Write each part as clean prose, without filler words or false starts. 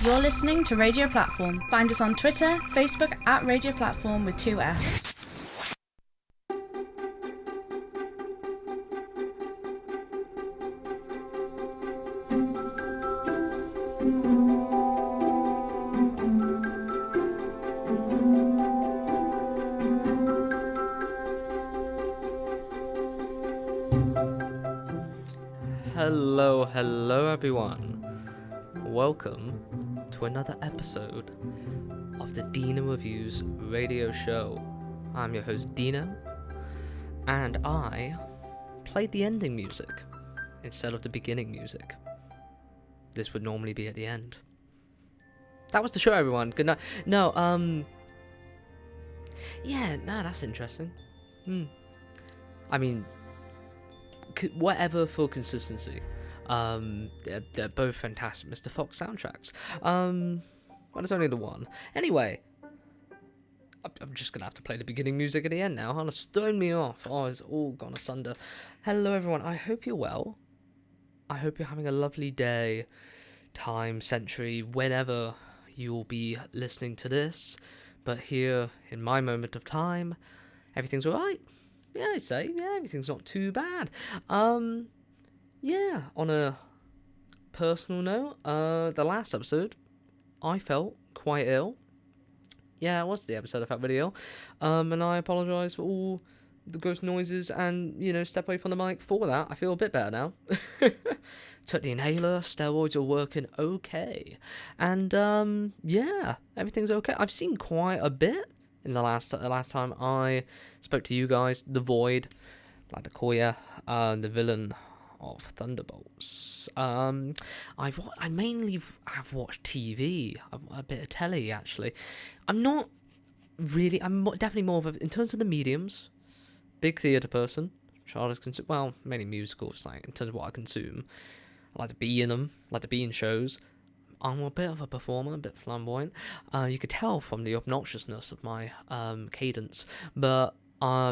You're listening to Radio Platform. Find us on Twitter, Facebook at Radio Platform with 2 Fs. Hello everyone. Welcome to another episode of the Deano Reviews radio show. I'm your host Deano, and I played the ending music instead of the beginning music. This would normally be at the end. That was the show, everyone. Good night. That's interesting. I mean, whatever for consistency. They're both fantastic Mr. Fox soundtracks. But it's only the one. Anyway, I'm just gonna have to play the beginning music at the end now. It's thrown me off. Oh, it's all gone asunder. Hello, everyone. I hope you're well. I hope you're having a lovely day, time, century, whenever you'll be listening to this. But here, in my moment of time, everything's alright. Yeah, I'd say. Yeah, everything's not too bad. Yeah, on a personal note, the last episode, I felt quite ill. Yeah, it was the episode I felt really ill. And I apologise for all the gross noises and, step away from the mic for that. I feel a bit better now. Took the inhaler, steroids are working okay. And, yeah, everything's okay. I've seen quite a bit in the last time I spoke to you guys. The Void, like to call you, the villain of Thunderbolts. I mainly have watched TV, a bit of telly actually. I'm definitely more of a, in terms of the mediums, big theatre person. Mainly musicals, like in terms of what I consume. I like to be in them, like to be in shows. I'm a bit of a performer, a bit flamboyant. You could tell from the obnoxiousness of my cadence, but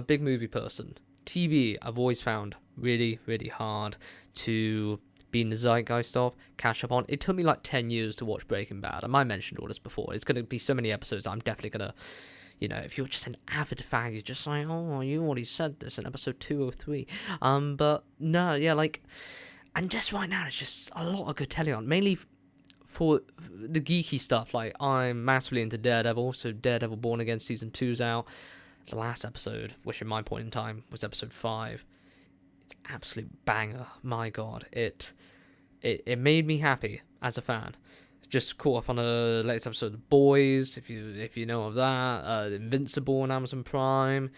big movie person. TV, I've always found really, really hard to be in the zeitgeist of, catch up on. It took me like 10 years to watch Breaking Bad. I might have mentioned all this before. It's going to be so many episodes. I'm definitely going to, if you're just an avid fan, you're just like, oh, you already said this in episode 203. But no, yeah, and just right now, it's just a lot of good telly on. Mainly for the geeky stuff. Like, I'm massively into Daredevil, so Daredevil Born Again Season 2's out. The last episode, which in my point in time was episode 5, it's absolute banger. My god, it made me happy as a fan. Just caught up on the latest episode of Boys, if you know of that. Invincible on Amazon Prime.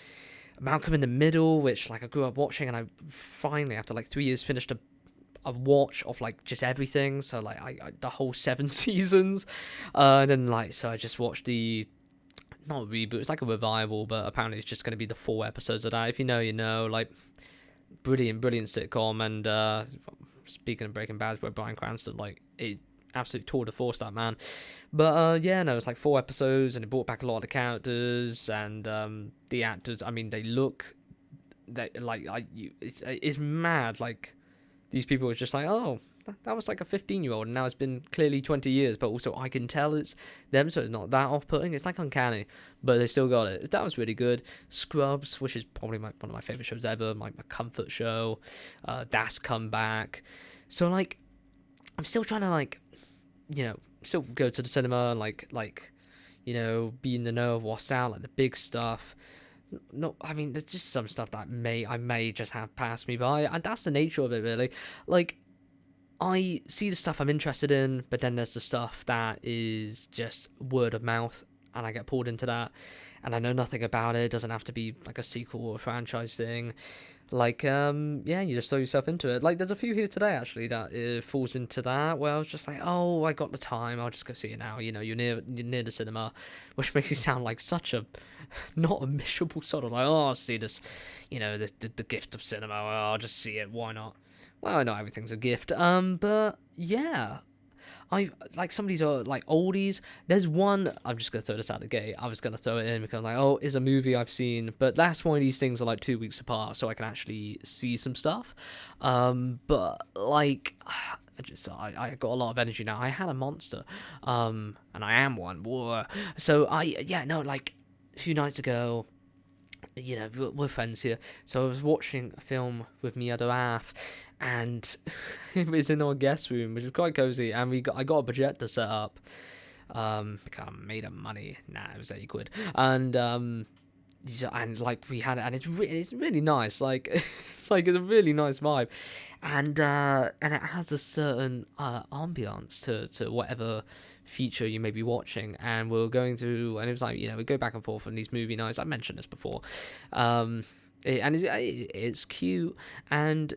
Malcolm in the Middle, which I grew up watching, and I finally after 3 years finished a watch of just everything. So I the whole 7 seasons, and then so I just watched the. Not a reboot, it's like a revival, but apparently it's just going to be the 4 episodes of that. If you know, you know. Brilliant sitcom. And speaking of Breaking Bad, where Bryan Cranston, it absolute tour de force, that man. But it's 4 episodes, and it brought back a lot of the characters and the actors. I mean, they look, it's mad. These people are just oh, that was a 15-year-old, and now it's been clearly 20 years, but also I can tell it's them, so it's not that off-putting. It's uncanny, but they still got it. That was really good. Scrubs, which is probably one of my favorite shows ever, my comfort show. Das come back. So I'm still trying to still go to the cinema and be in the know of what's out, the big stuff. No, I mean, there's just some stuff that I may just have passed me by, and that's the nature of it, really. I see the stuff I'm interested in, but then there's the stuff that is just word of mouth, and I get pulled into that, and I know nothing about it. It doesn't have to be a sequel or a franchise thing. You just throw yourself into it. There's a few here today, actually, that falls into that, where I was just oh, I got the time, I'll just go see it now. You're near the cinema, which makes you sound like such a, not a miserable sort of I'll see this, the gift of cinema, I'll just see it, why not? Well, I know everything's a gift, but yeah, I some of these are oldies. There's one, I'm just gonna throw this out the gate. I was gonna throw it in because it's a movie I've seen, but that's one of these things are 2 weeks apart, so I can actually see some stuff. But I got a lot of energy now. I had a monster, and I am one. Whoa. So like a few nights ago, we're friends here. So I was watching a film with my other half, and it was in our guest room, which is quite cozy. And I got a projector set up. Kind of made of money. Nah, it was 80 quid. And like we had it, and it's really nice. Like it's a really nice vibe, and it has a certain ambiance to whatever feature you may be watching. And we're going to, and it was like, we go back and forth on these movie nights. I mentioned this before, it's cute. And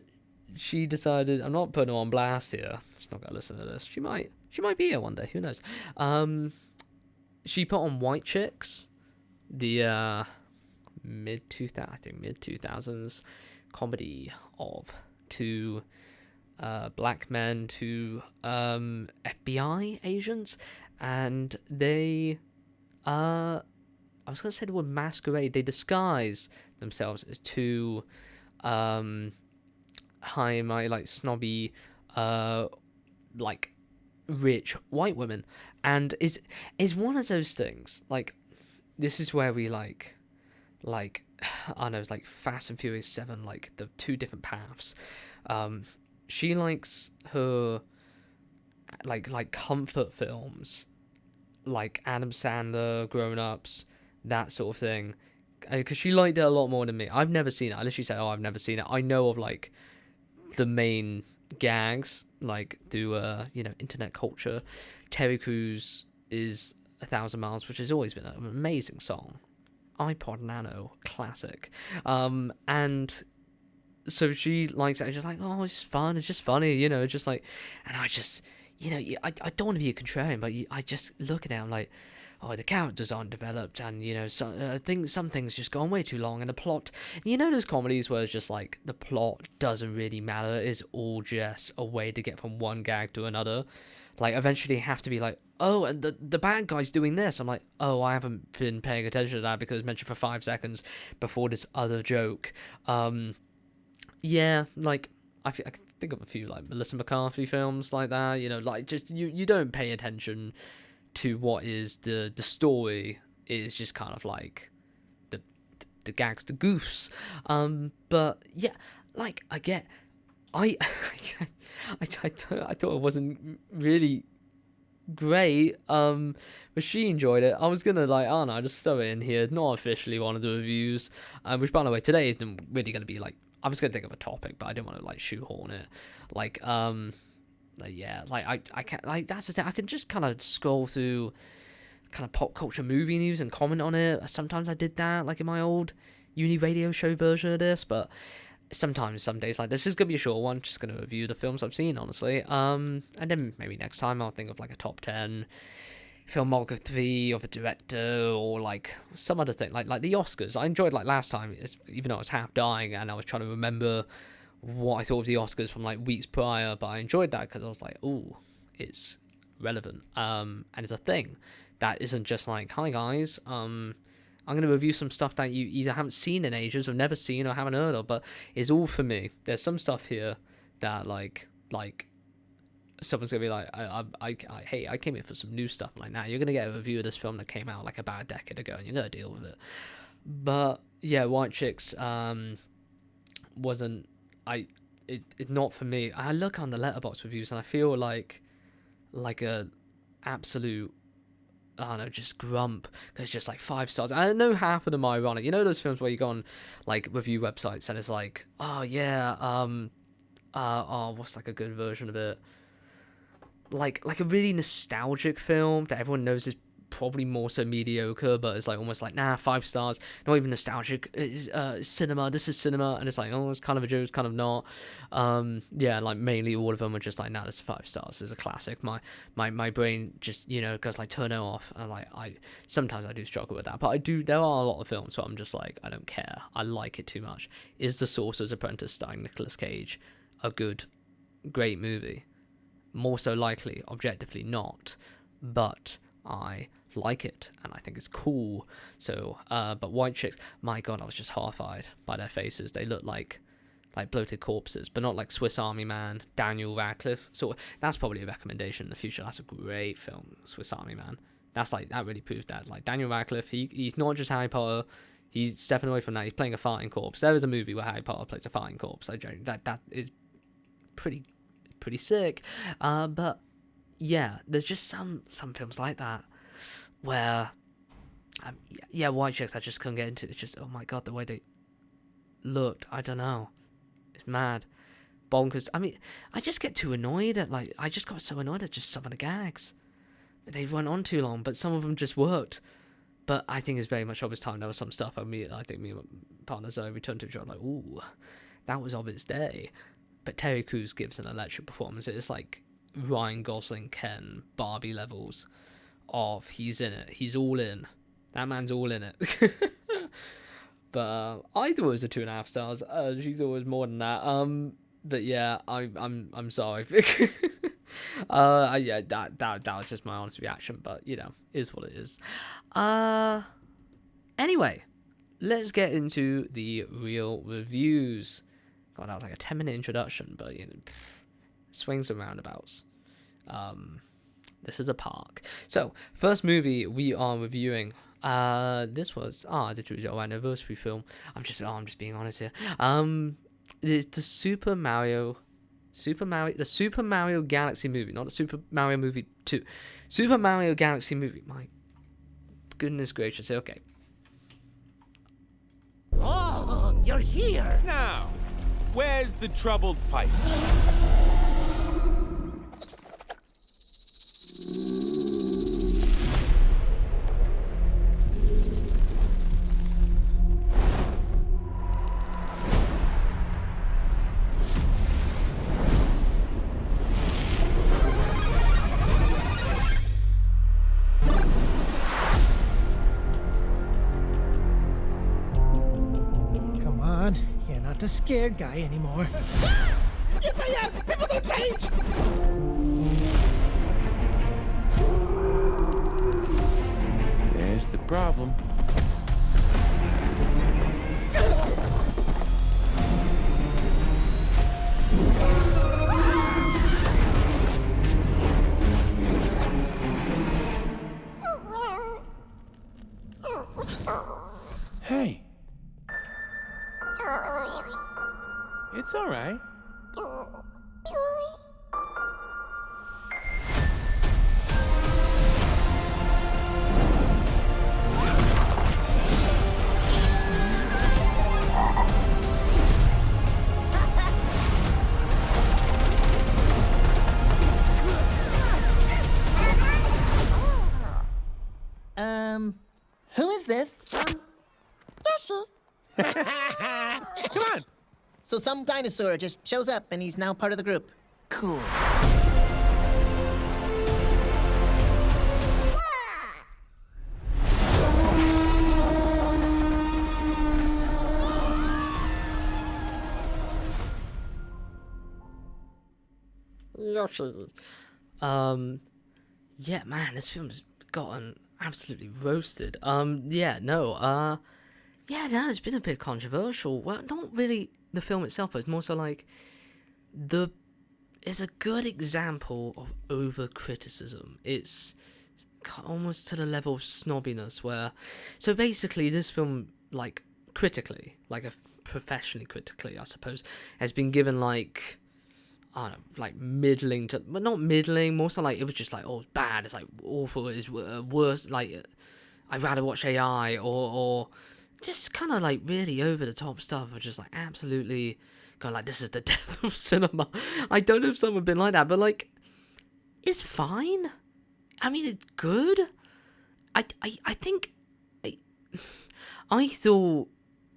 she decided, I'm not putting her on blast here. She's not gonna listen to this. She might be here one day. Who knows? She put on White Chicks, the mid 2000s comedy of two black men, two FBI agents, and they I was gonna say the word masquerade. They disguise themselves as two snobby like rich white women, and is one of those things. Like, this is where we like I don't know, it's like Fast and Furious 7, like the two different paths. She likes her like comfort films, like Adam Sandler, Grown Ups, that sort of thing, because she liked it a lot more than me. I've never seen it. Unless you say, "Oh, I've never seen it." I know of like the main gags, like through internet culture. Terry Crews is 1,000 Miles, which has always been an amazing song. iPod Nano, classic. And so she likes it. Just like, oh, it's fun. It's just funny, just like, and I just, I don't want to be a contrarian, but I just look at it. I'm like, oh, the characters aren't developed, and some things just go on way too long, and the plot. Those comedies where it's just like the plot doesn't really matter. It's all just a way to get from one gag to another. Like, eventually you have to be like, oh, and the bad guy's doing this. I'm like, oh, I haven't been paying attention to that because it's mentioned for 5 seconds before this other joke. Yeah, like, I can think of a few, like, Melissa McCarthy films like that, like, just, you don't pay attention to what is the story. Is just kind of like the gags, the goofs. But, yeah, like, I get... I thought it wasn't really great, but she enjoyed it. I was gonna like, oh no, just throw it in here. Not officially one of the reviews, which by the way, today isn't really gonna be like. I was gonna think of a topic, but I didn't want to like shoehorn it. Like, I can't, like, that's the thing. I can just kind of scroll through kind of pop culture movie news and comment on it. Sometimes I did that, like in my old uni radio show version of this, but. Sometimes, some days, like, this is gonna be a short one, just gonna review the films I've seen, honestly, and then maybe next time I'll think of like a top 10 filmography of a director, or like some other thing, like the Oscars. I enjoyed, like, last time, even though I was half dying and I was trying to remember what I thought of the Oscars from like weeks prior, but I enjoyed that because I was like, oh, it's relevant, and it's a thing that isn't just like, hi guys, I'm going to review some stuff that you either haven't seen in ages or never seen or haven't heard of, but it's all for me. There's some stuff here that, like someone's going to be like, hey, I came here for some new stuff. Like, now you're going to get a review of this film that came out like about a decade ago, and you're going to deal with it. But, yeah, White Chicks wasn't... It's not for me. I look on the Letterboxd reviews, and I feel like a absolute... I don't know, just grump, because it's just like 5 stars. I know half of them are ironic. Those films where you go on like review websites and it's like, oh yeah, what's like a good version of it? Like a really nostalgic film that everyone knows is probably more so mediocre, but it's like almost like, nah, 5 stars, not even nostalgic. It's cinema. This is cinema, and it's like, oh, it's kind of a joke, it's kind of not. Yeah, like mainly all of them are just like, nah, this is 5 stars. It's a classic. My brain just goes like, turn it off, and like sometimes I do struggle with that, but there are a lot of films where I'm just like, I don't care. I like it too much. Is The Sorcerer's Apprentice starring Nicolas Cage a great movie? More so likely, objectively not, but I like it and I think it's cool. So but White Chicks, my god, I was just horrified by their faces. They look like like bloated corpses, but not like Swiss Army Man, Daniel Radcliffe. So that's probably a recommendation in the future. That's a great film, Swiss Army Man. That's like, that really proves that. Like Daniel Radcliffe, he's not just Harry Potter. He's stepping away from that. He's playing a farting corpse. There is a movie where Harry Potter plays a farting corpse. That is pretty sick. But yeah, there's just some films like that where, White Chicks I just couldn't get into. It's just, oh my god, the way they looked, I don't know. It's mad. Bonkers. I mean, I just get too annoyed at, like, I just got so annoyed at just some of the gags. They went on too long, but some of them just worked. But I think it's very much of its time. There was some stuff I think me and my partner Zoe returned to each other like, ooh, that was of its day. But Terry Crews gives an electric performance. It's like Ryan Gosling, Ken, Barbie levels of he's in it. He's all in. That man's all in it. But I thought it was a 2.5 stars. She thought it was more than that. But yeah, I'm sorry. Yeah, that was just my honest reaction. But you know, is what it is. Anyway, let's get into the real reviews. God, that was like a 10-minute introduction, but you know, swings and roundabouts. This is a park. So, first movie we are reviewing. This was the True anniversary film. I'm just being honest here. It's the Super Mario Galaxy movie, not the Super Mario movie 2. Super Mario Galaxy movie. My goodness gracious. Okay. Oh, you're here. Now, where's the troubled pipe? Come on, you're not the scared guy anymore. Yes, I am! People don't change! There's the problem. Hey. It's all right. Who is this? Yoshi. Come on. So some dinosaur just shows up and he's now part of the group. Cool. Yoshi. Yeah, man, this film's gotten absolutely roasted. Yeah, no, it's been a bit controversial. Well, not really the film itself, but it's more so like it's a good example of over criticism. It's almost to the level of snobbiness where, so basically this film, like critically, like a professionally critically, I suppose, has been given like, I don't know, like middling to, but not middling, more so like it was just like, oh, it's bad, it's like awful, it's worse, like I'd rather watch AI, or just kind of like really over the top stuff, or just like absolutely going like, this is the death of cinema. I don't know if someone been like that, but like, it's fine. I mean, it's good. I think I thought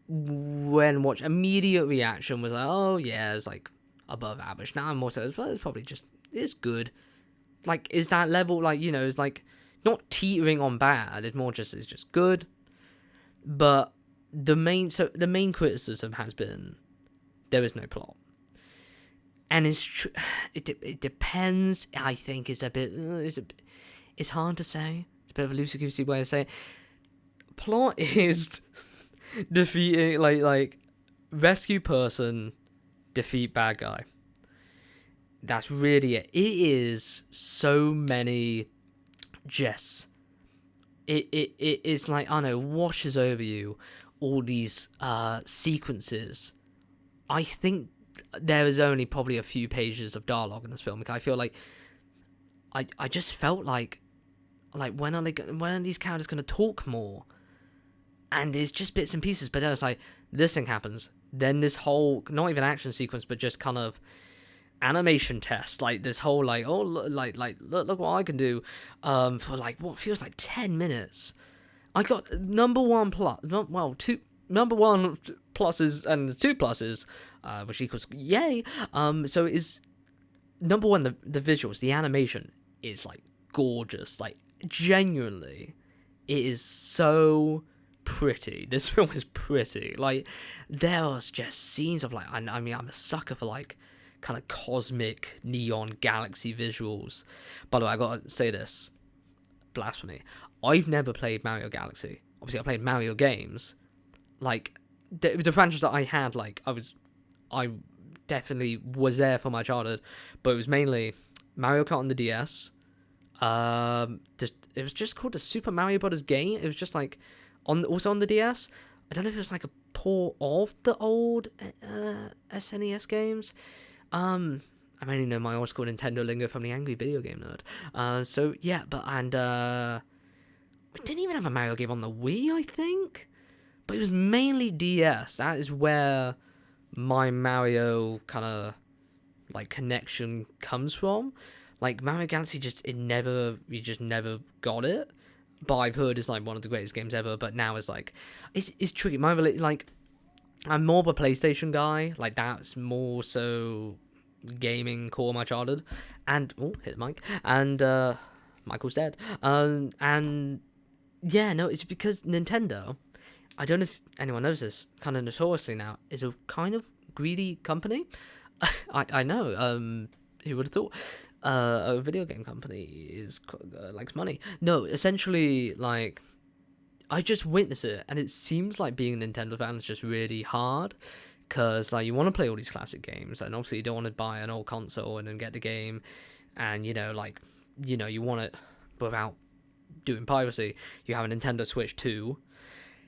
when watch immediate reaction was like, oh yeah, it's like above average. Now I'm more so, well, it's probably just, it's good. Like, is that level, like, you know, it's like not teetering on bad. It's more just, it's just good. But the main criticism has been there is no plot, and it depends. I think it's it's hard to say. It's a bit of a loosey-goosey way of saying it. Plot is defeating like rescue person defeat bad guy. That's really it. It is so many jests. It's like, I don't know, washes over you, all these sequences. I think there is only probably a few pages of dialogue in this film. I feel like I just felt like when are these characters going to talk more? And it's just bits and pieces, but then it's like, this thing happens, then this whole, not even action sequence, but just kind of animation test, like this whole like, oh, look what I can do, for like what feels like 10 minutes. I got number one pluses and 2 pluses, which equals yay. So is number one, the visuals, the animation is like gorgeous, like genuinely, it is so pretty. This film is pretty. Like, there was just scenes of like, I mean, I'm a sucker for like kind of cosmic neon galaxy visuals. By the way, I gotta say this, blasphemy, I've never played Mario Galaxy. Obviously I played Mario games, like the franchise that I had, like I definitely was there for my childhood, but it was mainly Mario Kart on the DS. It was just called the Super Mario Brothers game. It was just like also on the DS. I don't know if it was like a port of the old SNES games. I mainly know my old school Nintendo lingo from the Angry Video Game Nerd. So yeah, we didn't even have a Mario game on the Wii, I think, but it was mainly DS. That is where my Mario kind of like connection comes from. Like Mario Galaxy, you just never got it. But I've heard it's like one of the greatest games ever. But now it's like, it's tricky. I'm more of a PlayStation guy. Like, that's more so gaming core of my childhood. And hit the mic. And Michael's dead. And yeah, no, it's because Nintendo, I don't know if anyone knows this, kind of notoriously now, is a kind of greedy company. I know. Who would have thought? A video game company likes money. No, essentially, like, I just witness it, and it seems like being a Nintendo fan is just really hard, because like you want to play all these classic games, and obviously you don't want to buy an old console and then get the game, and you want it without doing piracy. You have a Nintendo Switch 2,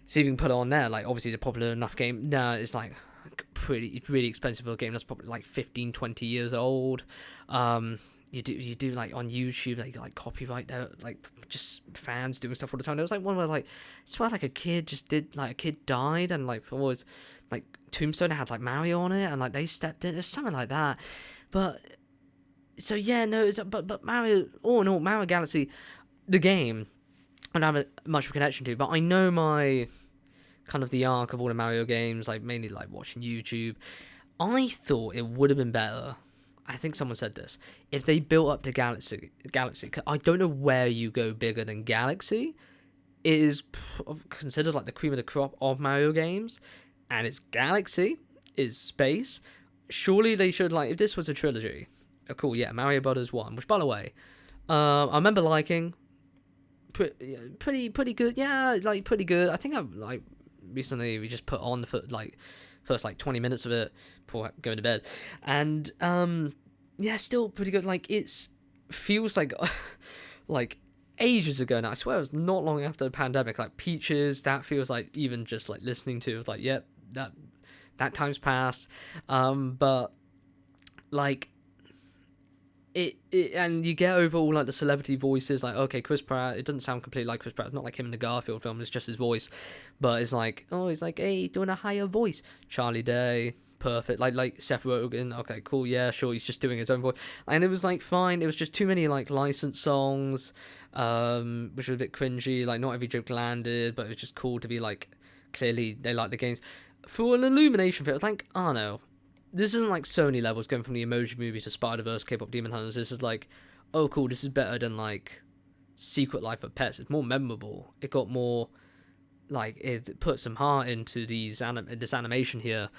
so you can put it on there. Like, obviously, the popular enough game. No, it's like really expensive for a game that's probably like 15-20 years old. You do like on YouTube, like copyright there, like just fans doing stuff all the time. There was like one where like, I swear, like a kid died, and like was like Tombstone had like Mario on it, and like they stepped in. There's something like that. But so yeah, no, but Mario, all in all, Mario Galaxy, the game, I don't have much of a connection to, but I know my kind of the arc of all the Mario games, like mainly like watching YouTube. I thought it would have been better, I think someone said this, if they built up the Galaxy. I don't know where you go bigger than Galaxy. It is considered like the cream of the crop of Mario games, and it's Galaxy, is space. Surely they should, like, if this was a trilogy, cool, yeah, Mario Brothers 1, which, by the way, I remember liking, pretty good, yeah, like, pretty good. I think I've, like, recently we just put on the first like 20 minutes of it before going to bed, and yeah, still pretty good. Like, it's feels like like ages ago now. I swear it was not long after the pandemic. Like Peaches, that feels like, even just like listening to it, was like, yep, that time's passed. But like it and you get over all like the celebrity voices, like, okay, Chris Pratt, it doesn't sound completely like Chris Pratt. It's not like him in the Garfield film, it's just his voice, but it's like, oh, he's like, hey, doing a higher voice. Charlie Day, perfect. Like Seth Rogen, okay, cool, yeah, sure, he's just doing his own voice, and it was like fine. It was just too many like licensed songs, which was a bit cringy. Like, not every joke landed, but it was just cool to be like, clearly they like the games. For an Illumination film, it's like, I don't know, this isn't like Sony levels going from the Emoji Movie to Spider-Verse, K-pop Demon Hunters. This is like, oh cool, this is better than like Secret Life of Pets. It's more memorable. It got more, like, it put some heart into this animation here.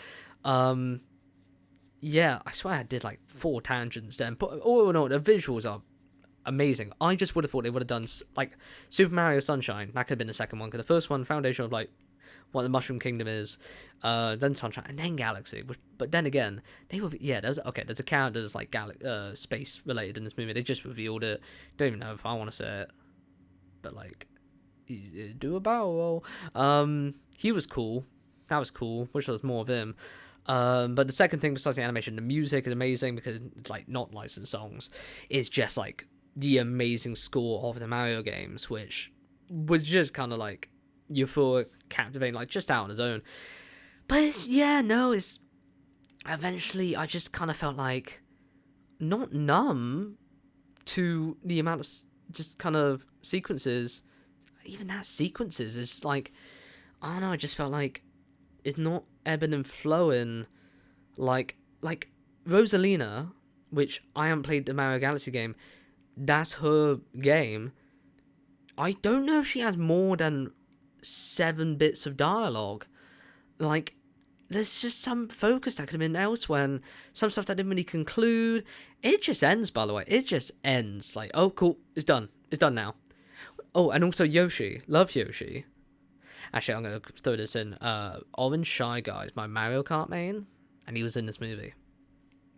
Yeah, I swear I did like 4 tangents then. But all in all, the visuals are amazing. I just would have thought they would have done like Super Mario Sunshine. That could have been the second one, because the first one, Foundation of Light, what the Mushroom Kingdom is, then Sunshine, and then Galaxy. But then again, there's a character that's like space related in this movie. They just revealed it. Don't even know if I want to say it, but like, do a barrel roll. He was cool. That was cool. Wish there was more of him. But the second thing besides the animation, the music is amazing because it's like not licensed songs. It's just like the amazing score of the Mario games, which was just kind of like euphoric, captivating, like just out on his own. But it's eventually I just kind of felt like not numb to the amount of just kind of sequences. Even that sequences is like, I don't know, I just felt like it's not ebbing and flowing like Rosalina, which I haven't played the Mario Galaxy game. That's her game. I don't know if she has more than 7 bits of dialogue. Like, there's just some focus that could have been elsewhere, and some stuff that didn't really conclude. It just ends, by the way. It just ends. Like, oh, cool, it's done. It's done now. Oh, and also Yoshi. Love Yoshi. Actually, I'm going to throw this in. Orange Shy Guy is my Mario Kart main, and he was in this movie.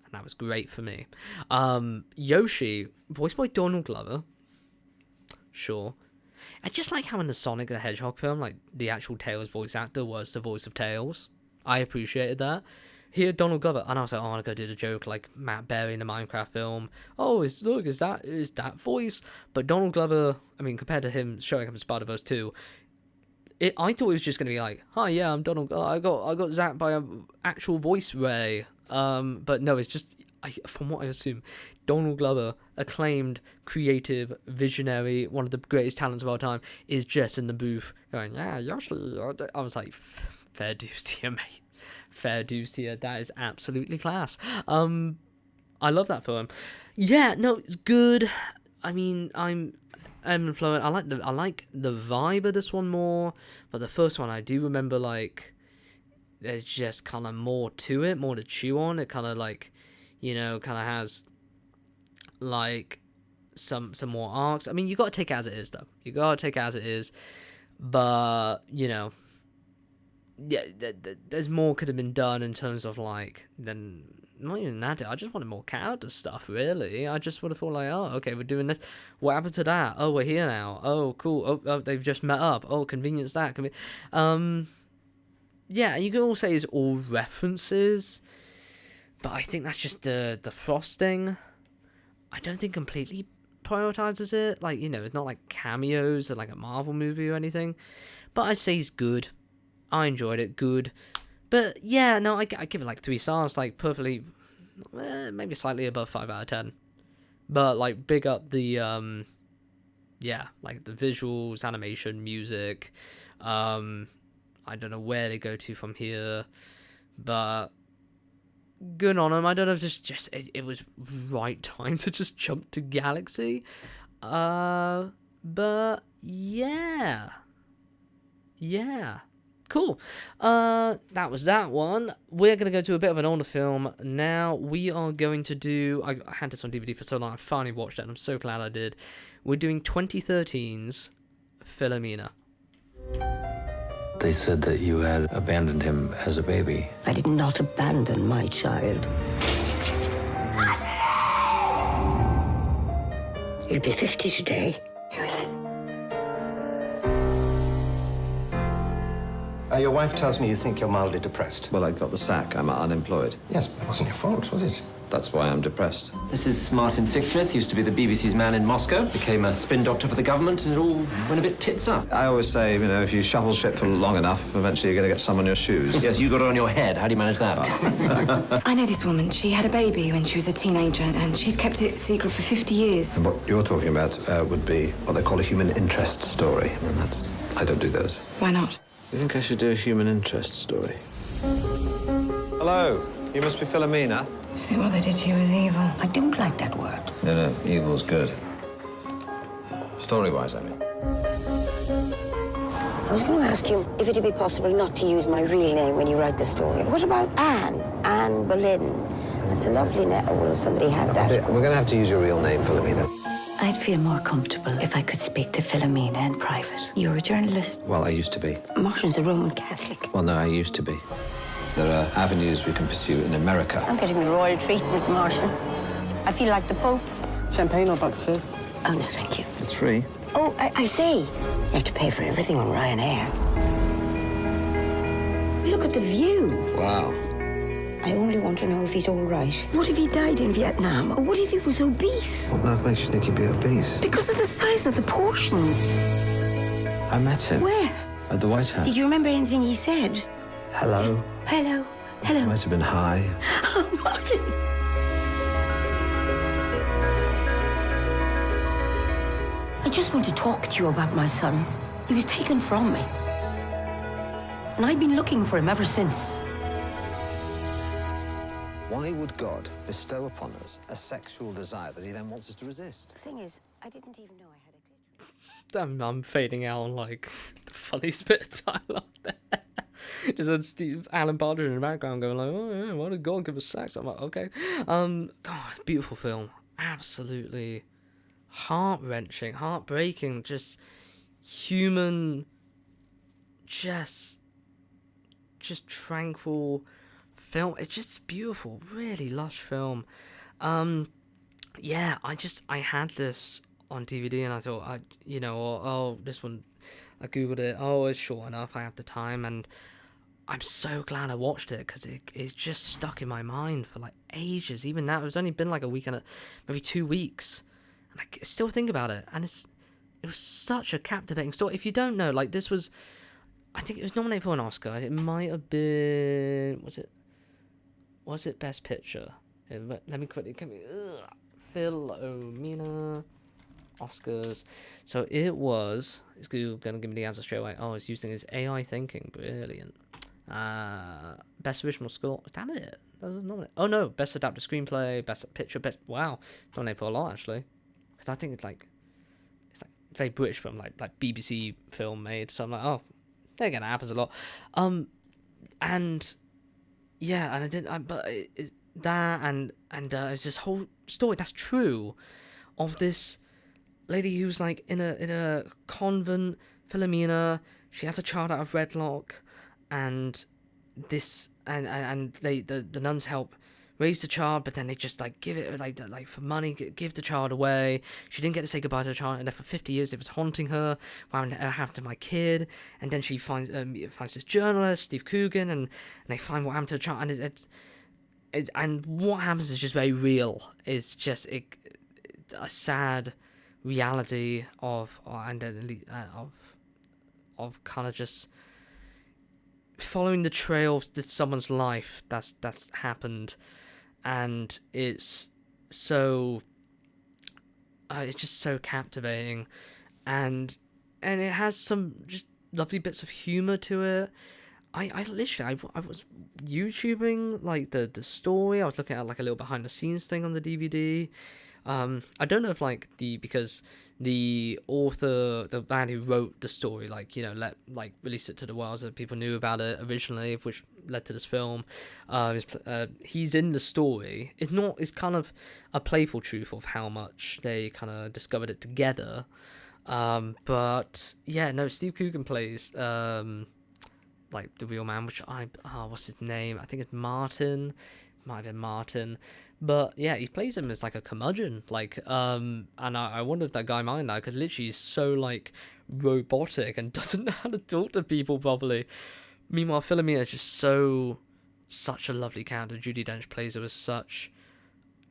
And that was great for me. Yoshi, voiced by Donald Glover. Sure. I just like how in the Sonic the Hedgehog film, like, the actual Tails voice actor was the voice of Tails. I appreciated that. Here, Donald Glover, and I was like, oh, I want to go do the joke like Matt Berry in the Minecraft film. Oh, is that voice? But Donald Glover, I mean, compared to him showing up in Spider-Verse 2, I thought it was just going to be like, hi, yeah, I'm Donald. I got zapped by an actual voice ray. But no, it's just, from what I assume, Donald Glover, acclaimed, creative, visionary, one of the greatest talents of our time, is just in the booth going, yeah, Yoshi. I was like, fair dues to you, mate. Fair dues to you. That is absolutely class. I love that for him. Yeah, no, it's good. I mean, I'm influenced. I like the vibe of this one more, but the first one I do remember, like, there's just kind of more to it, more to chew on. It kind of like, kind of has like some more arcs. I mean, you got to take it as it is, though. You got to take it as it is, but yeah, there's more could have been done in terms of like, then not even that. I just wanted more character stuff, really. I just would have thought like, oh, okay, we're doing this. What happened to that? Oh, we're here now. Oh, cool. Oh, they've just met up. Oh, convenience that. Yeah, you can all say it's all references, but I think that's just the frosting. I don't think completely prioritizes it. Like, it's not like cameos or like a Marvel movie or anything. But I'd say it's good. I enjoyed it. Good. But yeah, no, I give it like 3 stars. Like perfectly, maybe slightly above 5 out of 10. But like big up the, like the visuals, animation, music. I don't know where they go to from here. But good on them. I don't know if it was right time to just jump to Galaxy. But yeah. Yeah. Cool. That was that one. We're going to go to a bit of an older film now. We are going to do... I had this on DVD for so long. I finally watched it, and I'm so glad I did. We're doing 2013's Philomena. They said that you had abandoned him as a baby. I did not abandon my child. You'll be 50 today. Who is it? Your wife tells me you think you're mildly depressed. Well, I got the sack. I'm unemployed. Yes, but it wasn't your fault, was it? That's why I'm depressed. This is Martin Sixsmith, used to be the BBC's man in Moscow, became a spin doctor for the government, and it all went a bit tits up. I always say, if you shovel shit for long enough, eventually you're going to get some on your shoes. Yes, you got it on your head. How do you manage that? I know this woman. She had a baby when she was a teenager, and she's kept it secret for 50 years. And what you're talking about would be what they call a human interest story. And I don't do those. Why not? You think I should do a human interest story? Hello, you must be Philomena. I think what they did to you was evil. I don't like that word. No, evil's good. Story-wise, I mean. I was going to ask you if it'd be possible not to use my real name when you write the story. What about Anne? Anne Boleyn. It's a lovely name. Well, somebody had that. We're going to have to use your real name, Philomena. I'd feel more comfortable if I could speak to Philomena in private. You're a journalist. Well, I used to be. Martin's a Roman Catholic. Well, no, I used to be. There are avenues we can pursue in America. I'm getting the royal treatment, Martin. I feel like the Pope. Champagne or Bucks Fizz? Oh, no, thank you. It's free. Oh, I see. You have to pay for everything on Ryanair. Look at the view. Wow. I only want to know if he's all right. What if he died in Vietnam? Or what if he was obese? What on earth makes you think he'd be obese? Because of the size of the portions. I met him. Where? At the White House. Did you remember anything he said? Hello. Hello. Hello. Might have been hi. Oh, Martin. I just want to talk to you about my son. He was taken from me. And I've been looking for him ever since. Why would God bestow upon us a sexual desire that he then wants us to resist? The thing is, I didn't even know I had a clitoris. I'm fading out on like the funniest bit of dialogue there. Just had Steve Alan Partridge in the background going like, oh yeah, why did God give us sex? I'm like, okay. God, beautiful film. Absolutely heart-wrenching, heartbreaking, just human, just tranquil film. It's just beautiful, really lush film. Yeah, I had this on DVD and I thought, this one, I googled it, it's short enough, I have the time, and I'm so glad I watched it because it's just stuck in my mind for like ages. Even now, it's only been like a week and maybe 2 weeks, and I still think about it, and it was such a captivating story. If you don't know, like, this was, I think it was nominated for an Oscar. It might have been, was it Best Picture? Let me quickly, Philomena Oscars. So it was, it's going to give me the answer straight away. Oh, it's using his AI thinking. Brilliant. Best Original Score. Is that it? That was nominated. Oh no, Best Adapted Screenplay, Best Picture, wow. Nominated for a lot, actually. Because I think it's like very British film, like BBC film made. So I'm like, oh, they're going to happen a lot. And yeah, and I did, it's this whole story that's true of this lady who's like in a convent, Philomena. She has a child out of wedlock, and this and the nuns help raise the child, but then they just like give it like for money, give the child away. She didn't get to say goodbye to the child, and then for 50 years it was haunting her. What happened to my kid? And then she finds this journalist, Steve Coogan, and they find what happened to the child, and and what happens is just very real. It's just a sad reality of kind of just following the trail of someone's life that's happened, and it's so it's just so captivating, and it has some just lovely bits of humor to it. I was YouTubing like the story. I was looking at like a little behind the scenes thing on the DVD. I don't know if because the author, the man who wrote the story, released it to the world so that people knew about it originally, which led to this film. He's in the story. It's kind of a playful truth of how much they kind of discovered it together. But yeah, no, Steve Coogan plays like the real man, which what's his name? I think it's Martin. Might have been Martin. But yeah, he plays him as like a curmudgeon, and I wonder if that guy might now, because literally he's so like robotic and doesn't know how to talk to people properly. Meanwhile, Philomena is just such a lovely character. Judi Dench plays her with such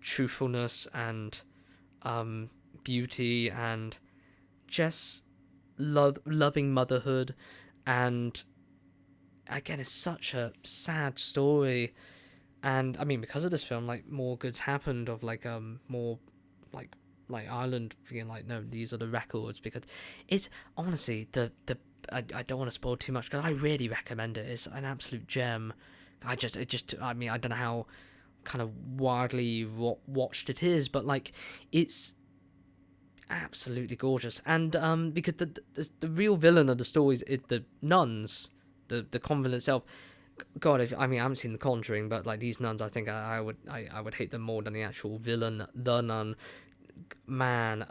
truthfulness and beauty and just loving motherhood, and again, it's such a sad story. And I mean, because of this film, like, more goods happened of like more like Ireland being like, no, these are the records, because it's honestly I don't want to spoil too much, because I really recommend it. It's an absolute gem. I mean, I don't know how kind of widely watched it is, but like, it's absolutely gorgeous. And because the real villain of the story is the nuns, the convent itself. God, I haven't seen The Conjuring, but like these nuns, I think I would hate them more than the actual villain, the nun, man,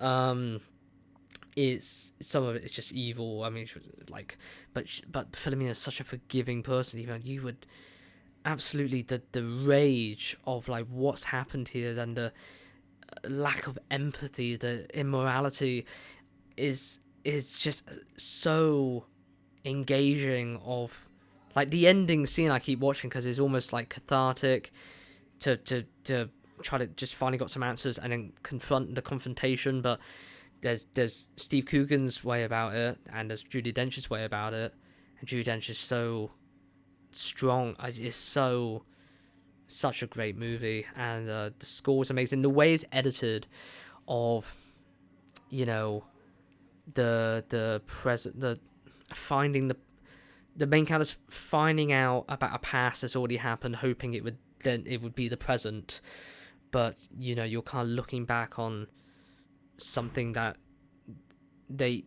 it's some of it is just evil. I mean, she was like, but Philomena is such a forgiving person. Even you would absolutely the rage of like what's happened here, and the lack of empathy, the immorality is just so engaging. Of like the ending scene I keep watching because it's almost like cathartic to try to just finally got some answers and then confront the confrontation. But there's Steve Coogan's way about it, and there's Judi Dench's way about it, and Judi Dench is so strong. It's such a great movie, and the score is amazing. The way it's edited, of finding the main characters finding out about a past that's already happened, hoping it would be the present, but you're kind of looking back on something that they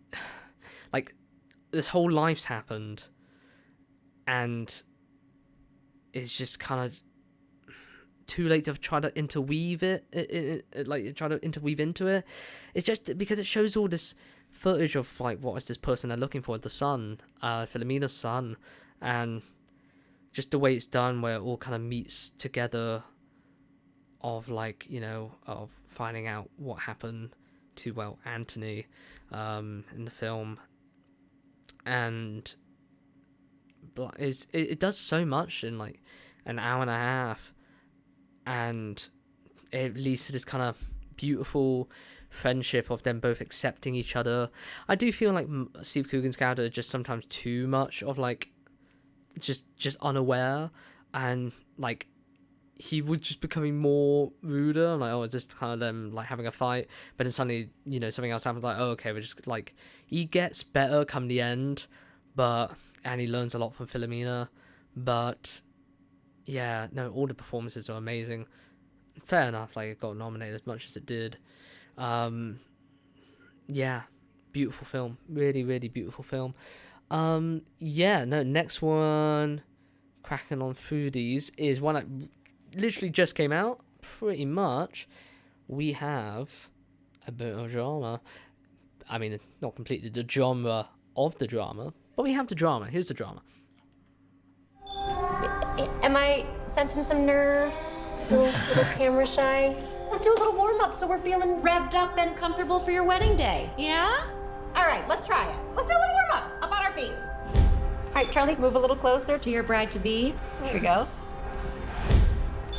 like, this whole life's happened, and it's just kind of too late to try to interweave try to interweave into it. It's just because it shows all this footage of like what is this person they're looking for, the son, Philomena's son, and just the way it's done, where it all kind of meets together, of like of finding out what happened to Anthony in the film, and it does so much in like an hour and a half, and it leads to this kind of beautiful friendship of them both accepting each other. I do feel like Steve Coogan's character is just sometimes too much of like just unaware, and like he would just becoming more ruder. I'm like, oh, it's just kind of them like having a fight, but then suddenly something else happens, like, oh, okay, we're just like, he gets better come the end, and he learns a lot from Philomena. But yeah, no, all the performances are amazing. Fair enough, like it got nominated as much as it did. Yeah, beautiful film, really, really beautiful film. Next one, cracking on through these, is one that literally just came out, pretty much. We have a bit of drama. I mean, not completely the genre of the drama, but we have the drama. Here's the drama. Am I sensing some nerves? A little camera shy? Let's do a little warm-up so we're feeling revved up and comfortable for your wedding day. Yeah? All right, let's try it. Let's do a little warm-up. Up on our feet. All right, Charlie, move a little closer to your bride-to-be. There we go.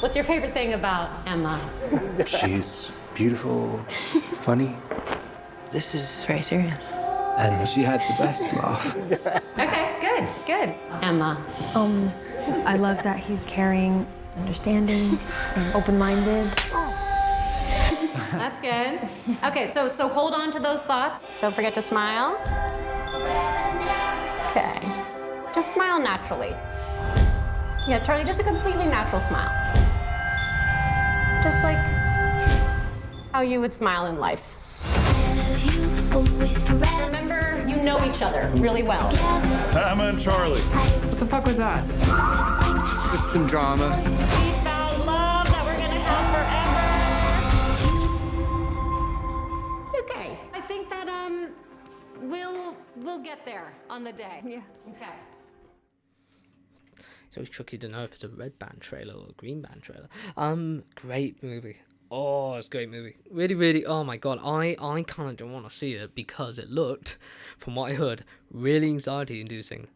What's your favorite thing about Emma? She's beautiful, funny. This is very serious. And she has the best laugh. Okay, good. Emma. I love that he's caring, understanding, and open-minded. That's good. Okay, so hold on to those thoughts. Don't forget to smile. Okay. Just smile naturally. Yeah, Charlie, just a completely natural smile. Just like how you would smile in life. Remember, you know each other really well. Tama and Charlie. What the fuck was that? Just some drama. We found love that we're gonna have forever. Okay, I think that we'll get there on the day. Yeah. Okay. It's always tricky to know if it's a red band trailer or a green band trailer. Great movie. Oh, it's a great movie. Really, really, oh my god. I kind of don't want to see it because it looked, from what I heard, really anxiety inducing.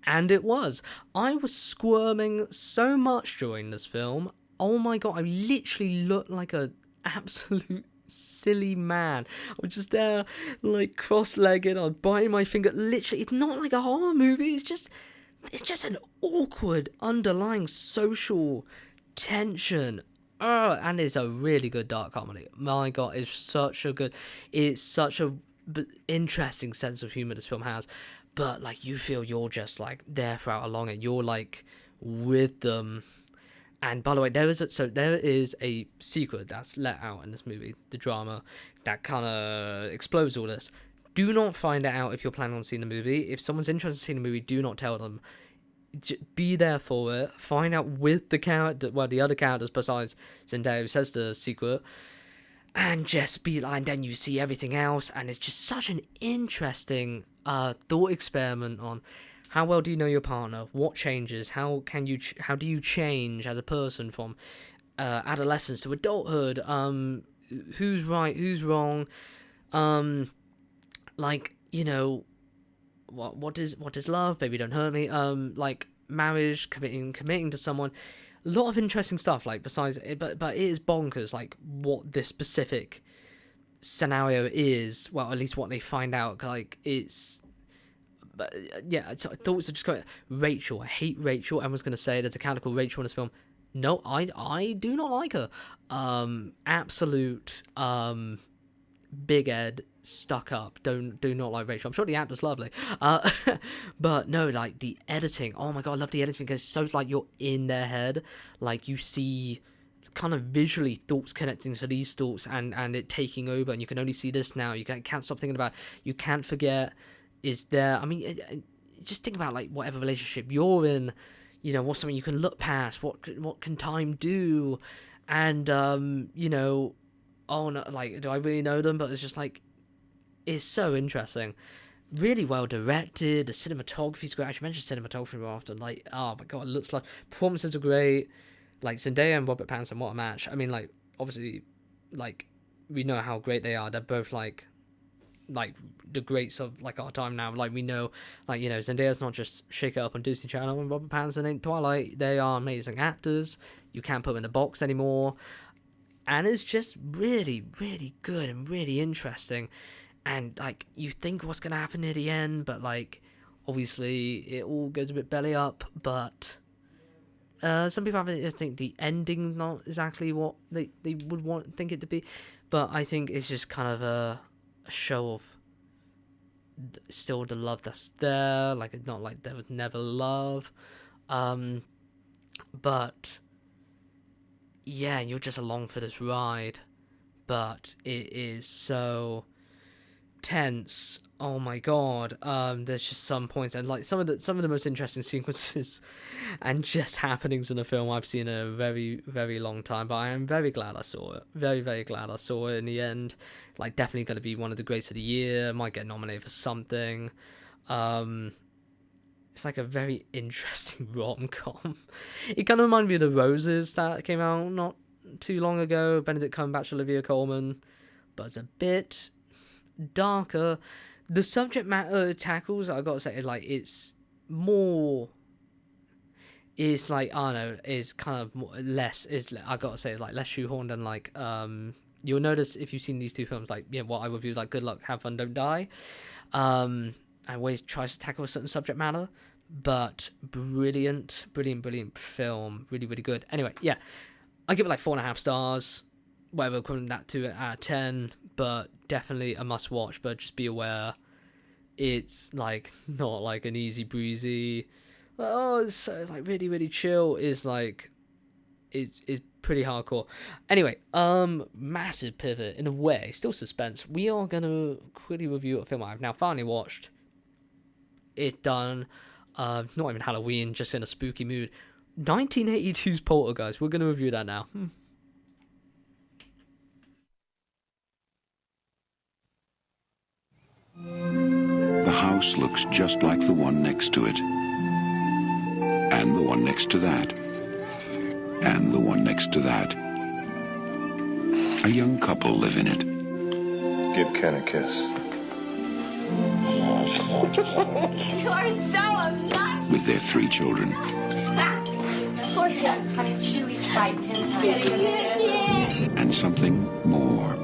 And it was. I was squirming so much during this film. Oh my god, I literally looked like an absolute silly man. I was just there, like, cross-legged, I was biting my finger. Literally, it's not like a horror movie. It's just an awkward underlying social tension. And it's a really good dark comedy. My god, it's such a interesting sense of humor this film has. But like, you feel you're just like there throughout along it. You're like with them. And by the way, there is a secret that's let out in this movie, the drama, that kind of explodes all this. Do not find it out if you're planning on seeing the movie. If someone's interested in seeing the movie, do not tell them. Be there for it. Find out with the other characters besides Zendaya, who says the secret, and just be like, and then you see everything else, and it's just such an interesting thought experiment on how well do you know your partner, what changes, how do you change as a person from adolescence to adulthood, who's right, who's wrong, like, you know, what is love, baby don't hurt me, like marriage, committing to someone. A lot of interesting stuff, like, besides it, but it is bonkers, like, what this specific scenario is. Well, at least what they find out, like, it's, but yeah, thoughts are just kind of, Rachel, I hate Rachel. Everyone's going to say there's a character called Rachel in this film. No, I do not like her. Absolute, big Ed, stuck up, do not like Rachel. I'm sure the actor's lovely, but no, like, the editing, oh my god, I love the editing, because it's so, like, you're in their head, like, you see kind of visually thoughts connecting to these thoughts, and it taking over, and you can only see this now, you can't stop thinking about it. You can't forget is there. I mean, just think about, like, whatever relationship you're in, you know, what's something you can look past, what can time do, and you know, oh no, like, do I really know them? But it's just like, it's so interesting, really well directed. The cinematography's great. I should mention cinematography more often. Like, oh my god, it looks like performances are great. Like, Zendaya and Robert Pattinson, what a match. I mean, like, obviously, like, we know how great they are. They're both like the greats of, like, our time now. Like, we know, like, you know, Zendaya's not just Shake It Up on Disney Channel, and Robert Pattinson ain't Twilight. They are amazing actors. You can't put them in the box anymore. And it's just really, really good and really interesting. And, like, you think what's going to happen near the end, but, like, obviously it all goes a bit belly up. But some people think the ending's not exactly what they would think it to be. But I think it's just kind of a show of still the love that's there. Like, it's not like there was never love. But yeah, you're just along for this ride, but it is so tense. Oh my god. There's just some points, and, like, some of the most interesting sequences and just happenings in the film I've seen in a very, very long time. But I am very glad I saw it. Very, very glad I saw it in the end. Like, definitely going to be one of the greats of the year. Might get nominated for something. It's like a very interesting rom-com. It kind of reminded me of The Roses that came out not too long ago. Benedict Cumberbatch, Olivia Colman. But it's a bit darker. The subject matter it tackles, I gotta say, is like, it's more, it's like, I don't know, is kind of more, less, is, I gotta say, it's like less shoehorned, and, like, you'll notice if you've seen these two films, like, yeah, what I reviewed, like Good Luck, Have Fun, Don't Die, I always tries to tackle a certain subject matter, but brilliant film, really, really good. Anyway, yeah, I give it like 4.5 stars, whatever equivalent that to it out of 10, but definitely a must watch. But just be aware, it's like not like an easy breezy, oh, it's like really, really chill. Is like, it's pretty hardcore. Anyway, massive pivot in a way, still suspense. We are gonna quickly review a film I've now finally watched. It done, not even Halloween, just in a spooky mood. 1982's Poltergeist. We're gonna review that now. The house looks just like the one next to it, and the one next to that, and the one next to that. A young couple live in it. Give Ken a kiss. You are so obnoxious. With their 3 children. Honey, chew each bite 10 times. And something more.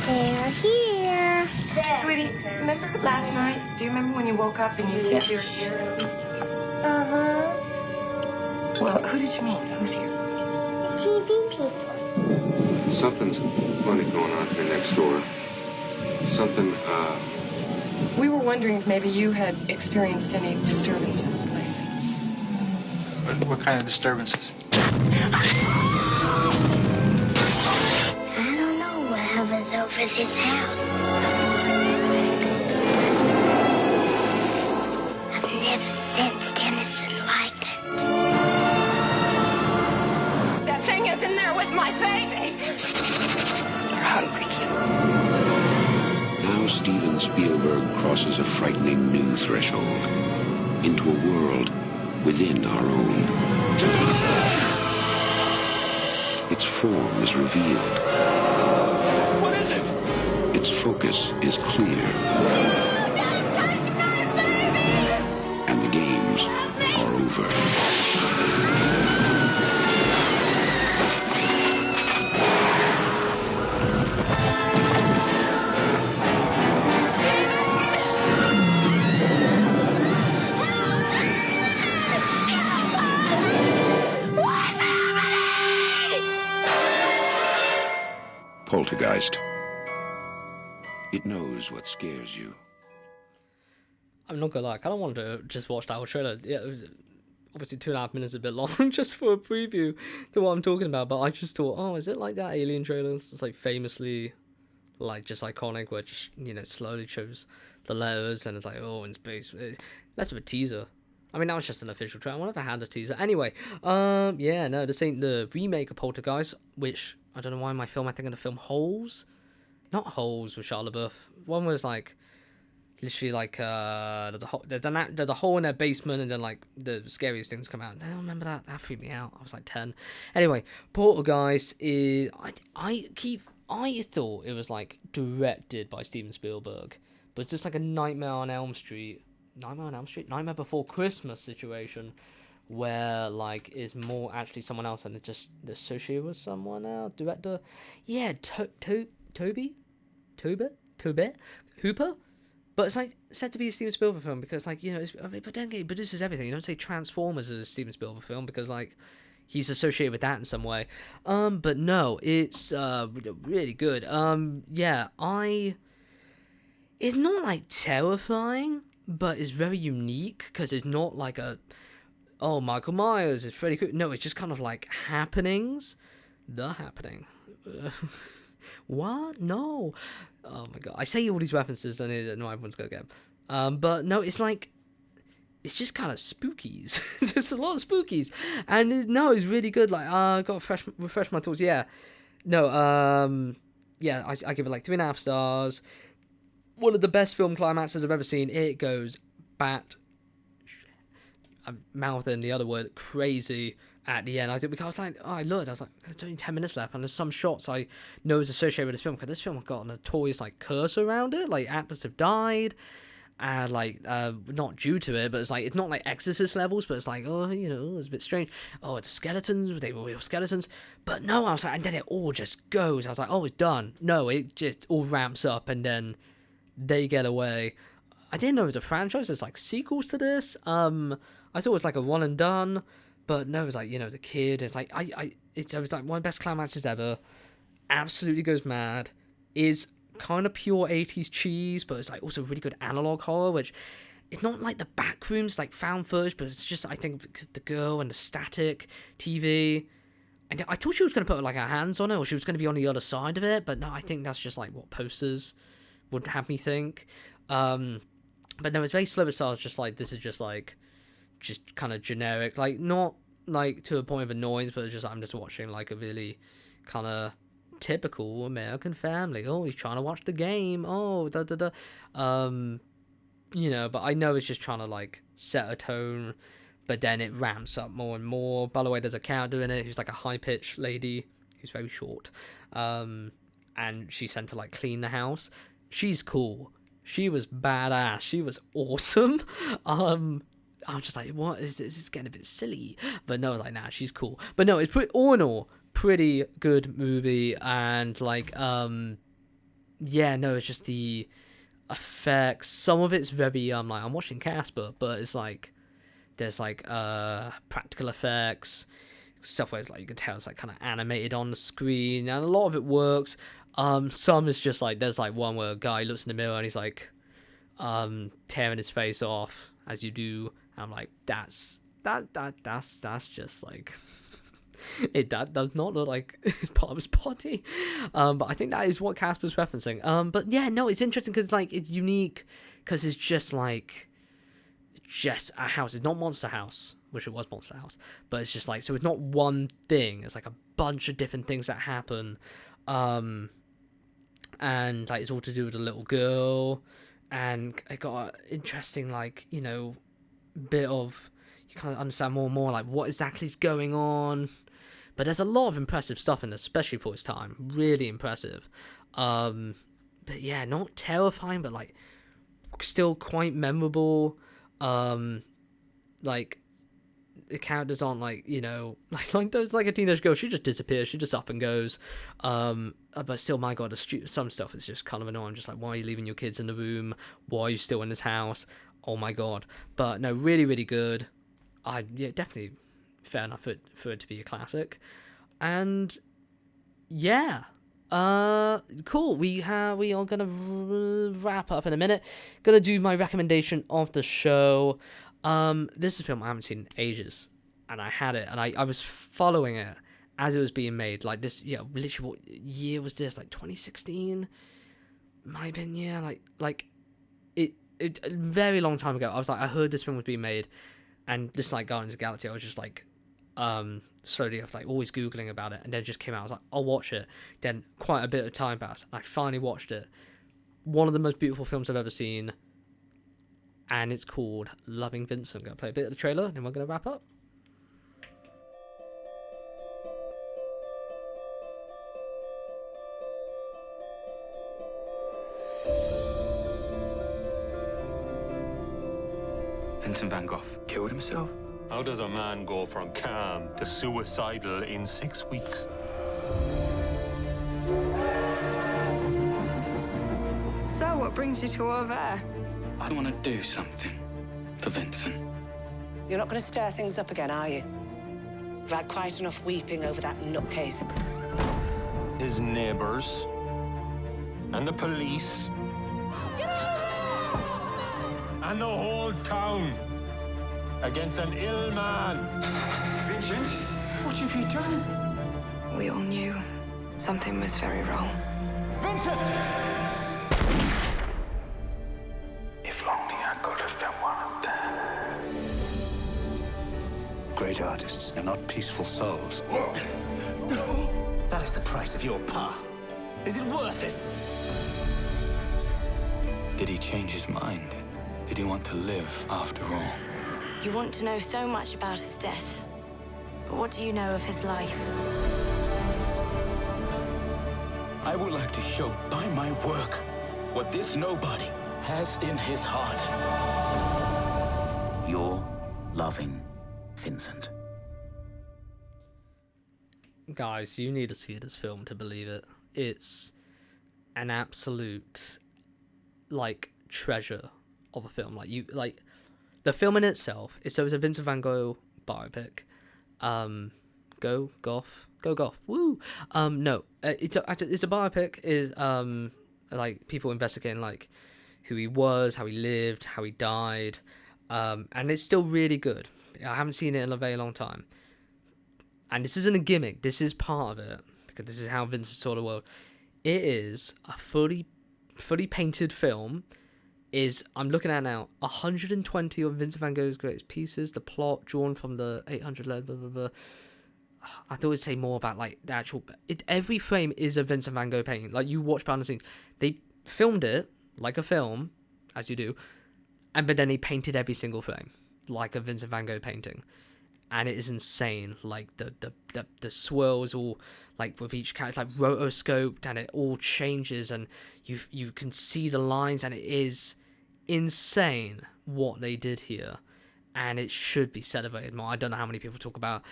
They're here. Sweetie, remember last night? Do you remember when you woke up and you said you were here? Uh-huh. Well, who did you meet? Who's here? TV people. Something's funny going on here next door. Something, We were wondering if maybe you had experienced any disturbances lately. What kind of disturbances? I don't know what hovers over this house. never sensed anything like it. That thing is in there with my baby. They're hundreds. Now Steven Spielberg crosses a frightening new threshold into a world within our own. Its form is revealed. What is it? Its focus is clear. And the games are over. Poltergeist. It knows what scares you. I'm not gonna lie, I kind of wanted to just watch that whole trailer. Yeah, it was obviously 2.5 minutes, a bit long, just for a preview to what I'm talking about. But I just thought, oh, is it like that Alien trailer? It's like famously, like just iconic, where it just slowly shows the letters and it's like, oh, in space. Less of a teaser. I mean, that was just an official trailer. I wonder if I had a teaser. Anyway, yeah, no, this ain't the remake of Poltergeist, which I don't know why I thinking of the film Holes. Not Holes with Shia LaBeouf. One was like literally like there's a hole in their basement and then like the scariest things come out. I don't remember that. That freaked me out. I was like 10. Anyway, Poltergeist is I thought it was like directed by Steven Spielberg, but it's just like a Nightmare Before Christmas situation where like is more actually someone else and it just associated with someone else. Director, yeah, Toby Hooper, but it's like said to be a Steven Spielberg film because like but then he produces everything. You don't say Transformers as a Steven Spielberg film because like he's associated with that in some way. But no, it's really good. Yeah, it's not like terrifying, but it's very unique because it's not like Michael Myers, it's Freddy Krueger. No, it's just kind of like happenings. The Happening. What? No. Oh my god. I say all these references and no, everyone's gonna get them. But no, it's like, it's just kind of spookies. There's a lot of spookies. And it's really good. Like, I got to refresh my thoughts. Yeah. No, yeah, I give it like 3.5 stars. One of the best film climaxes I've ever seen. It goes I'm mouthing the other word, crazy at the end. I was like, it's only 10 minutes left, and there's some shots I know is associated with this film, because this film got a notorious like curse around it, like actors have died, and like not due to it, but it's like, it's not like Exorcist levels, but it's like, it's a bit strange. Oh, it's skeletons, they were real skeletons, but no, I was like, and then it all just goes. I was like, oh, it's done. No, it just all ramps up, and then they get away. I didn't know it was a franchise. There's like sequels to this. I thought it was like a one and done, but no, it was like, the kid. It's like it was like one of the best climaxes ever. Absolutely goes mad. Is kind of pure 80s cheese, but it's like also really good analog horror, which it's not like the back rooms like found footage, but it's just, I think, because the girl and the static TV. And I thought she was going to put like her hands on it, or she was going to be on the other side of it, but no, I think that's just like what posters would have me think. But no, it's very slow. So I was just like, this is just kind of generic, like not like to a point of annoyance, but it's just, I'm just watching like a really kind of typical American family. Oh, he's trying to watch the game. Oh, but I know it's just trying to like set a tone, but then it ramps up more and more. By the way, there's a character in it who's like a high-pitched lady who's very short, and she's sent to like clean the house. She's cool. She was badass. She was awesome. I'm just like, what is this? It's getting a bit silly. But no, I was like, nah, she's cool. But no, it's all in all, pretty good movie. And like, yeah, no, it's just the effects. Some of it's very, like, I'm watching Casper, but it's like, there's like, practical effects, stuff where it's like, you can tell it's like kind of animated on the screen. And a lot of it works. Some is just like, there's like one where a guy looks in the mirror and he's like, tearing his face off, as you do. I'm like, that's just like, that does not look like it's part of his body. But I think that is what Casper's referencing. But yeah, no, it's interesting because like, it's unique because it's just like just a house. It's not Monster House, which it was Monster House, but it's just like, so it's not one thing. It's like a bunch of different things that happen, and like it's all to do with a little girl, and it got an interesting, like, you know, bit of, you kind of understand more and more like what exactly is going on. But there's a lot of impressive stuff in this, especially for its time. Really impressive. But yeah, not terrifying, but like still quite memorable. Like the characters aren't like, you know, like there's like a teenage girl, she just disappears, she just up and goes. But still, my god, some stuff is just kind of annoying. Just like, why are you leaving your kids in the room? Why are you still in this house? Oh my god. But no, really, really good. Yeah, definitely fair enough for it to be a classic. And yeah, cool. We are gonna wrap up in a minute. Gonna do my recommendation of the show. This is a film I haven't seen in ages, and I had it, and I was following it as it was being made. Like this, yeah, literally, what year was this? Like 2016, might have been, yeah. Like it a very long time ago. I was like, I heard this film was being made, and this like Guardians of the Galaxy, I was just like, slowly, I was like always googling about it, and then it just came out. I was like, I'll watch it. Then quite a bit of time passed, and I finally watched it. One of the most beautiful films I've ever seen, and it's called Loving Vincent. I'm gonna play a bit of the trailer, and then we're gonna wrap up. Vincent van Gogh killed himself? How does a man go from calm to suicidal in 6 weeks? So, what brings you to over there? I want to do something for Vincent. You're not going to stir things up again, are you? You've had quite enough weeping over that nutcase. His neighbors and the police and the whole town against an ill man. Vincent, what have you done? We all knew something was very wrong. Vincent! If only I could have been one of them. Great artists are not peaceful souls. That is the price of your path. Is it worth it? Did he change his mind? Did he want to live after all? You want to know so much about his death. But what do you know of his life? I would like to show by my work what this nobody has in his heart. You're loving Vincent. Guys, you need to see this film to believe it. It's an absolute, like, treasure of a film. Like the film in itself is, so it's a Vincent van Gogh biopic. Go Goth, woo. No, it's a biopic. Is like people investigating like who he was, how he lived, how he died, and it's still really good. I haven't seen it in a very long time, and this isn't a gimmick. This is part of it because this is how Vincent saw the world. It is a fully painted film. I'm looking at now 120 of Vincent van Gogh's greatest pieces. The plot drawn from the 800 blah, blah, blah. I thought it'd say more about like the actual. Every frame is a Vincent van Gogh painting. Like you watch behind the scenes, they filmed it like a film, as you do, but then they painted every single frame like a Vincent van Gogh painting, and it is insane. Like the swirls all like with each character like rotoscoped, and it all changes, and you can see the lines, and it is insane what they did here, and it should be celebrated more. I don't know how many people talk about.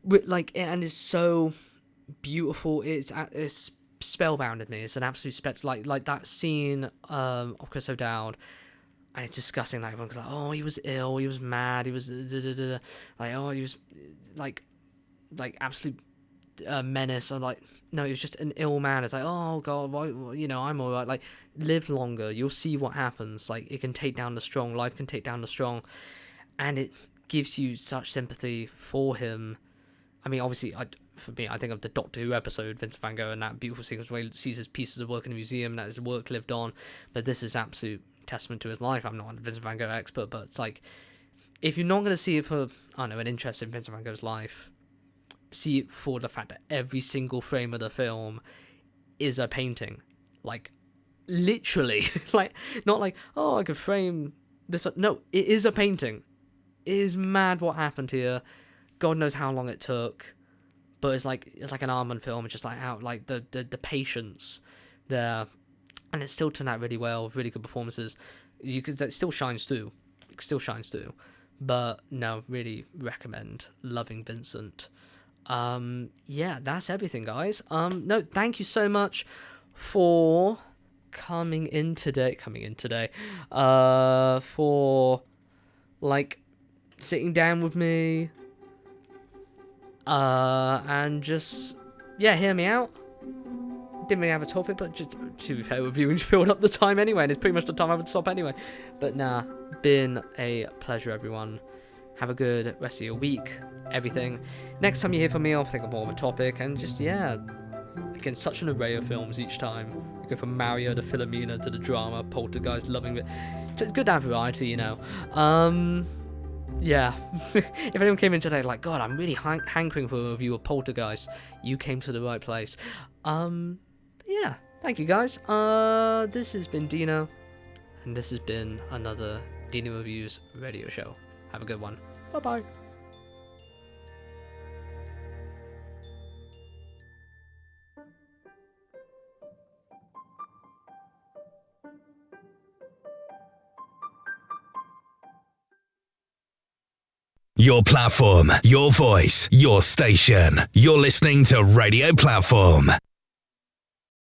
Like, and it's so beautiful. It's spellbounded me. It's an absolute like that scene of Chris O'Dowd, and it's disgusting. Like everyone's like, oh, he was ill, he was mad, he was like, oh, he was like absolute menace. I'm like, no, he was just an ill man. It's like, oh god, why, you know, I'm alright. Like, live longer, you'll see what happens. Like, it can take down the strong. Life can take down the strong, and it gives you such sympathy for him. I mean, obviously, for me, I think of the Doctor Who episode, Vincent van Gogh, and that beautiful sequence where he sees his pieces of work in a museum, that his work lived on. But this is absolute testament to his life. I'm not a Vincent van Gogh expert, but it's like, if you're not going to see it for, I don't know, an interest in Vincent van Gogh's life, see it for the fact that every single frame of the film is a painting. Like, literally. Like, not like, oh, I could frame this. No, it is a painting. It is mad what happened here. God knows how long it took. But it's like an Armand film. It's just like how, like, the patience there. And it still turned out really well, really good performances. That still shines through. It still shines through. But no, really recommend Loving Vincent. Yeah, that's everything, guys. No, thank you so much for coming in today. For, like, sitting down with me. And just, yeah, hear me out. Didn't really have a topic, but just, to be fair with you, and filled up the time anyway, and it's pretty much the time I would stop anyway. But nah, been a pleasure, everyone. Have a good rest of your week, everything. Next time you hear from me, I'll think of more of a topic, and just, yeah, again, such an array of films each time. We go from Mario to Philomena to the drama, Poltergeist, Loving it. It's good to have variety, you know. Yeah, if anyone came in today like, God, I'm really hankering for a review of Poltergeist, you came to the right place. Yeah, thank you guys. This has been Deano, and this has been another Deano Reviews radio show. Have a good one. Bye-bye. Your platform, your voice, your station. You're listening to Radio Platform.